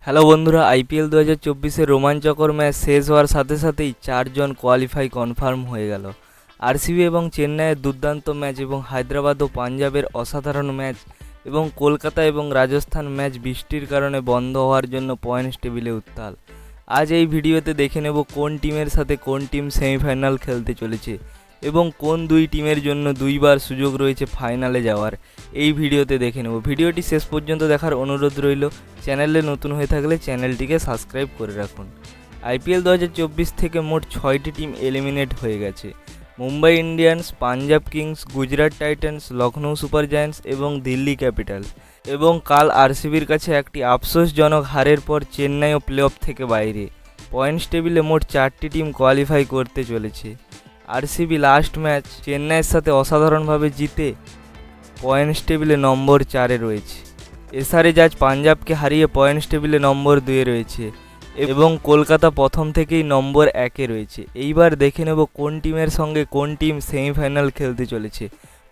Hello বন্ধুরা, IPL 2024-এর রোমাঞ্চকর match শেষ হওয়ার সাথে সাথেই 4 জন কোয়ালিফাই কনফার্ম হয়ে গেল। আরসিবি এবং চেন্নাইয়ের দুর্দান্ত ম্যাচ এবং হায়দ্রাবাদ ও পাঞ্জাবের অসাধারণ ম্যাচ এবং কলকাতা এবং রাজস্থান ম্যাচ বৃষ্টির কারণে বন্ধ হওয়ার জন্য পয়েন্টস টেবিলে উত্তাল। আজ এই ভিডিওতে দেখে নেব কোন টিমের সাথে কোন টিম সেমিফাইনাল খেলতে চলেছে এবং কোন দুই টিমের জন্য দুইবার সুযোগ রয়েছে ফাইনালে যাওয়ার। এই ভিডিওতে দেখে নেব। ভিডিওটি শেষ পর্যন্ত দেখার অনুরোধ রইল। চ্যানেলে নতুন হয়ে থাকলে চ্যানেলটিকে সাবস্ক্রাইব করে রাখুন। আইপিএল 2024 থেকে মোট 6টি টিম এলিমিনেট হয়ে গেছে। Mumbai Indians, Punjab Kings, Gujarat Titans, Lucknow Super Giants এবং দিল্লি ক্যাপিটালস। এবং কাল আরসিবির কাছে একটি আফসোসজনক হারের পর চেন্নাইও প্লে অফ থেকে বাইরে। পয়েন্টস টেবিলে মোট 4টি টিম কোয়ালিফাই করতে চলেছে। আরসিবি লাস্ট ম্যাচ চেন্নাইয়ের সাথে অসাধারণভাবে জিতে পয়েন্টস টেবিলে নম্বর 4-এ রয়েছে। এসআরএচ আজ পাঞ্জাবকে হারিয়ে পয়েন্টস টেবিলে নম্বর 2-এ রয়েছে এবং কলকাতা প্রথম থেকেই নম্বর 1-এ রয়েছে। এইবার দেখে নেব কোন টিমের সঙ্গে কোন টিম সেমিফাইনাল খেলতে চলেছে।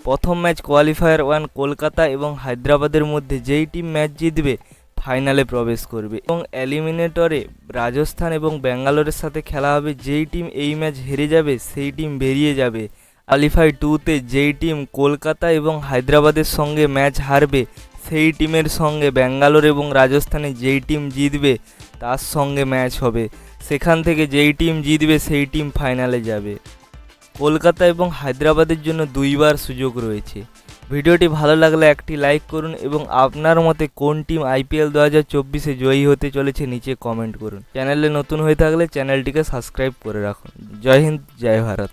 প্রথম ম্যাচ কোয়ালিফায়ার 1 কলকাতা এবং হায়দ্রাবাদের মধ্যে, যেই টিম ম্যাচ জিতবে ফাইনালে প্রবেশ করবে। এবং এলিমিনেটরে রাজস্থান এবং ব্যাঙ্গালোরের সাথে খেলা হবে। যেই টিম এই ম্যাচ হেরে যাবে সেই টিম বেরিয়ে যাবে। কোয়ালিফাই 2-তে যেই টিম কলকাতা এবং হায়দ্রাবাদের সঙ্গে ম্যাচ হারবে সেই টিমের সঙ্গে ব্যাঙ্গালোর এবং রাজস্থানে যেই টিম জিতবে তার সঙ্গে ম্যাচ হবে। সেখান থেকে যেই টিম জিতবে সেই টিম ফাইনালে যাবে। কলকাতা এবং হায়দ্রাবাদের জন্য দুইবার সুযোগ রয়েছে। ভিডিওটি ভালো লাগলে একটি লাইক করুন এবং আপনার মতে কোন টিম আইপিএল 2024-এ জয়ী হতে চলেছে নিচে কমেন্ট করুন। চ্যানেলে নতুন হয়ে থাকলে চ্যানেলটিকে সাবস্ক্রাইব করে রাখুন। জয় হিন্দ, জয় ভারত।